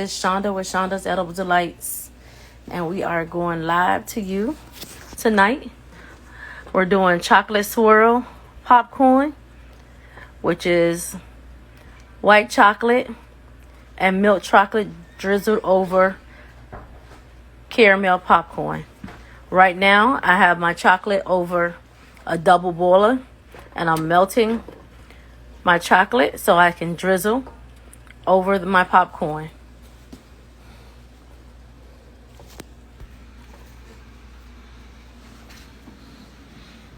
is Shonda with Shonda's Edible Delights, and we are going live to you tonight. We're doing chocolate swirl popcorn, which is white chocolate and milk chocolate drizzled over caramel popcorn. Right now, I have my chocolate over a double boiler, and I'm melting my chocolate so I can drizzle over my popcorn.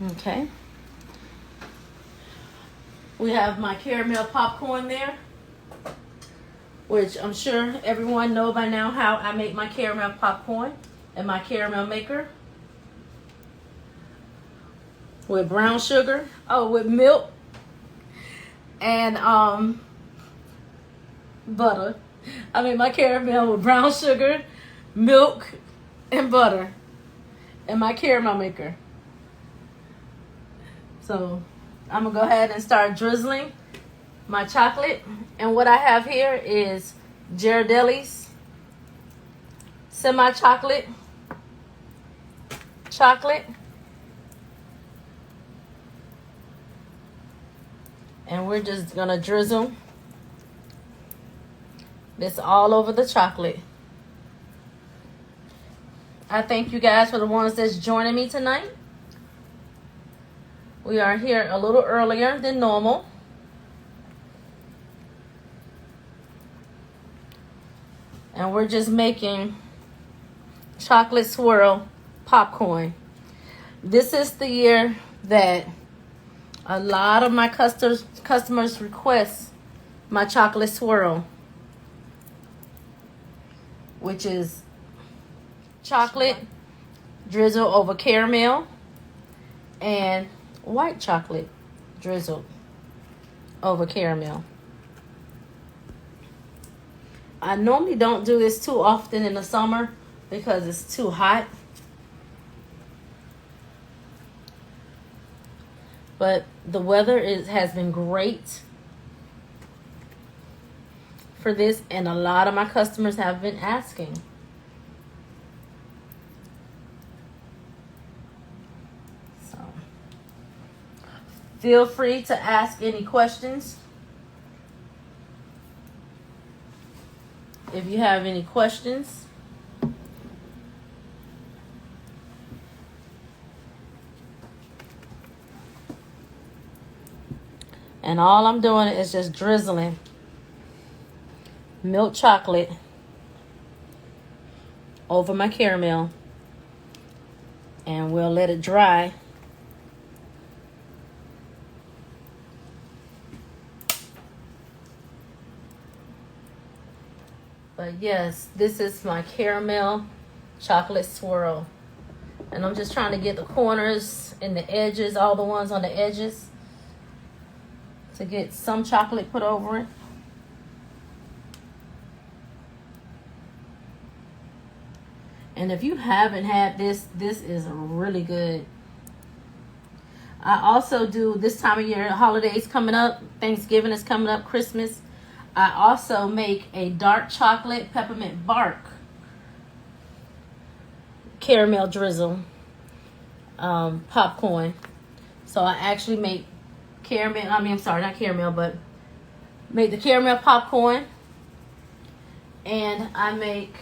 Okay. We have my caramel popcorn there, which I'm sure everyone know by now how I make my caramel popcorn in my caramel maker. With brown sugar, with milk and butter. I make my caramel with brown sugar, milk, and butter in my caramel maker. So I'm gonna go ahead and start drizzling my chocolate. And what I have here is Ghirardelli's semi-chocolate chocolate. And we're just gonna drizzle this all over the chocolate. I thank you guys for the ones that's joining me tonight. We are here a little earlier than normal. And we're just making chocolate swirl popcorn. This is the year that a lot of my customers request my chocolate swirl, which is chocolate drizzle over caramel and white chocolate drizzled over caramel. I normally don't do this too often in the summer because it's too hot. But the weather has been great for this, and a lot of my customers have been asking. So feel free to ask any questions. If you have any questions. And all I'm doing is just drizzling milk chocolate over my caramel. And we'll let it dry. But yes, this is my caramel chocolate swirl. And I'm just trying to get the corners and the edges, all the ones on the edges, to get some chocolate put over it. And if you haven't had this, this is really good. I also do, this time of year, holidays coming up, Thanksgiving is coming up, Christmas. I also make a dark chocolate peppermint bark caramel drizzle popcorn. So I actually make make the caramel popcorn, and I make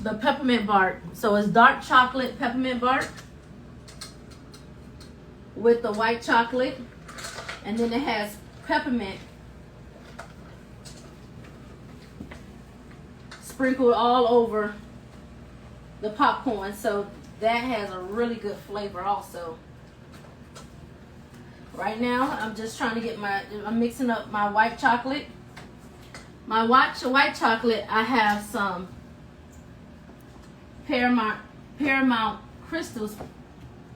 the peppermint bark. So it's dark chocolate peppermint bark with the white chocolate, and then it has peppermint sprinkled all over the popcorn, so that has a really good flavor also. Right now, I'm just trying to get I'm mixing up my white chocolate. My white chocolate, I have some Paramount crystals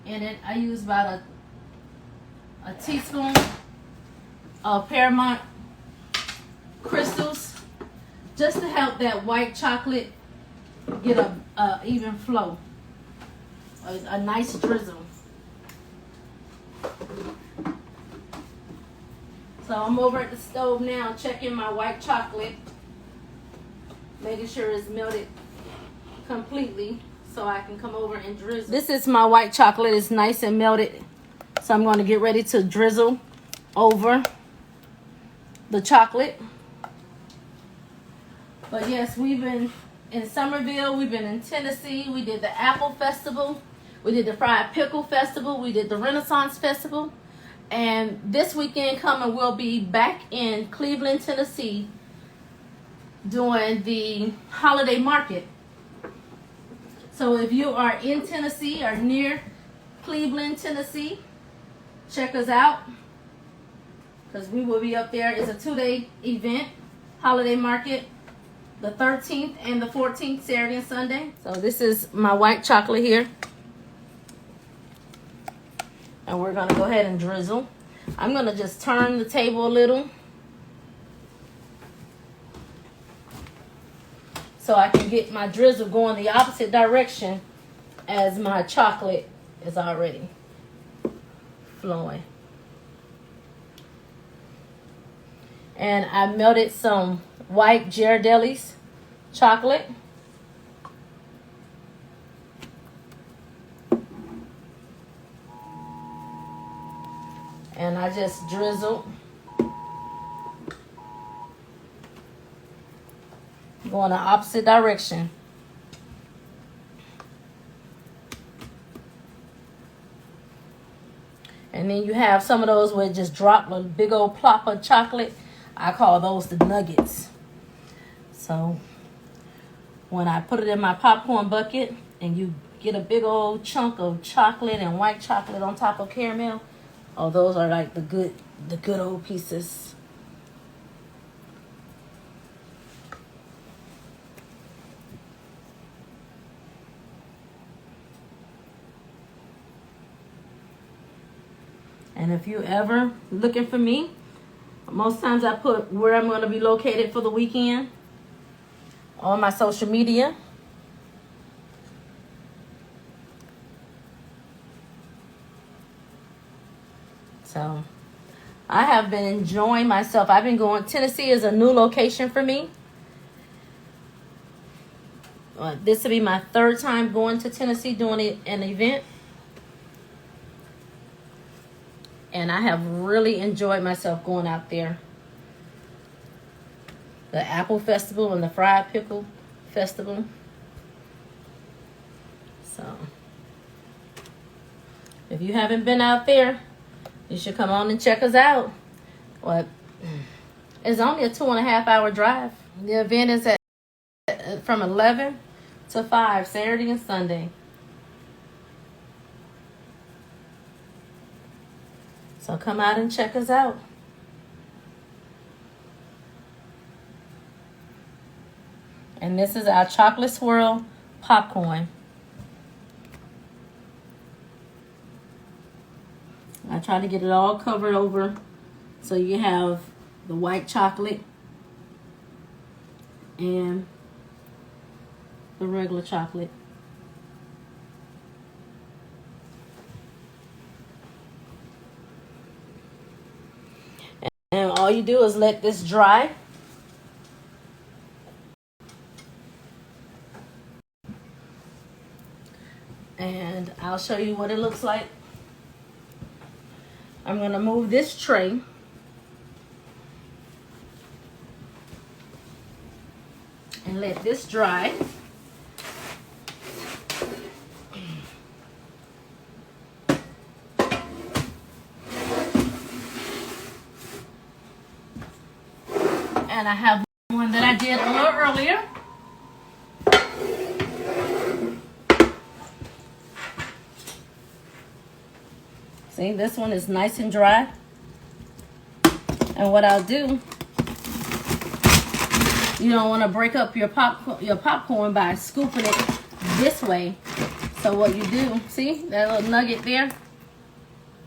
in it. I use about a teaspoon of Paramount crystals just to help that white chocolate get a even flow, a nice drizzle. So So I'm over at the stove now checking my white chocolate, making sure it's melted completely so I can come over and drizzle. This is my white chocolate. It's nice and melted. So I'm going to get ready to drizzle over the chocolate. But yes, we've been in Somerville. We've been in Tennessee. We did the Apple Festival. We did the Fried Pickle Festival. We did the Renaissance Festival. And this weekend coming, we'll be back in Cleveland, Tennessee doing the holiday market. So if you are in Tennessee or near Cleveland, Tennessee, check us out because we will be up there. It's a 2-day event, holiday market, the 13th and the 14th, Saturday and Sunday. So this is my white chocolate here. And we're going to go ahead and drizzle. I'm going to just turn the table a little so I can get my drizzle going the opposite direction as my chocolate is already flowing. And I melted some white Ghirardelli's chocolate. And I just drizzled. Going the opposite direction. And then you have some of those where it just drop a big old plop of chocolate. I call those the nuggets. So when I put it in my popcorn bucket and you get a big old chunk of chocolate and white chocolate on top of caramel, oh, those are like the good old pieces. And if you ever looking for me, most times I put where I'm going to be located for the weekend on my social media. So I have been enjoying myself. I've been going, Tennessee is a new location for me. This will be my 3rd time going to Tennessee doing an event. And I have really enjoyed myself going out there. The Apple Festival and the Fried Pickle Festival. So if you haven't been out there, you should come on and check us out. It's only a 2.5 hour drive. The event is from 11 to 5, Saturday and Sunday. So come out and check us out. And this is our chocolate swirl popcorn. I try to get it all covered over so you have the white chocolate and the regular chocolate. And all you do is let this dry. And I'll show you what it looks like. I'm going to move this tray. And let this dry. And I have one that I did a little earlier. See, this one is nice and dry. And what I'll do, you don't want to break up your popcorn by scooping it this way. So what you do, see that little nugget there?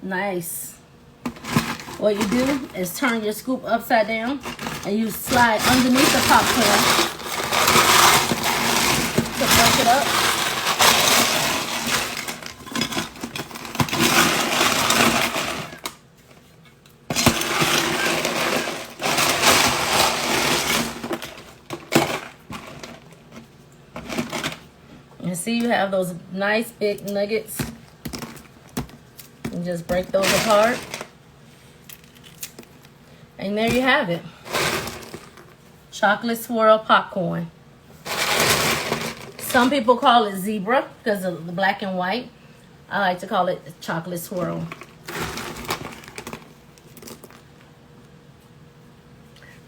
Nice. What you do is turn your scoop upside down and you slide underneath the popcorn to break it up. And see, you have those nice big nuggets. And just break those apart. And there you have it. Chocolate swirl popcorn. Some people call it zebra because of the black and white. I like to call it chocolate swirl.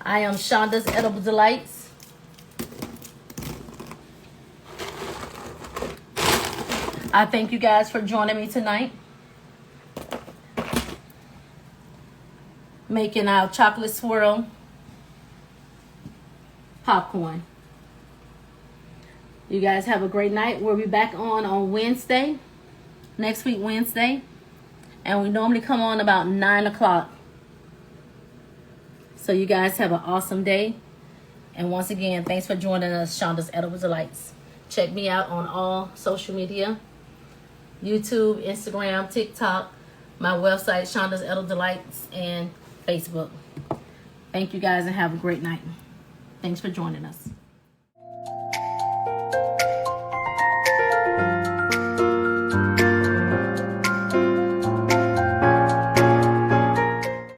I am Shonda's Edible Delights. I thank you guys for joining me tonight. Making our chocolate swirl popcorn. You guys have a great night. We'll be back on Wednesday, next week Wednesday, and we normally come on about 9 o'clock. So you guys have an awesome day, and once again, thanks for joining us, Shonda's Edible Delights. Check me out on all social media, YouTube, Instagram, TikTok, my website, Shonda's Edible Delights, and Facebook. Thank you guys and have a great night. Thanks for joining us.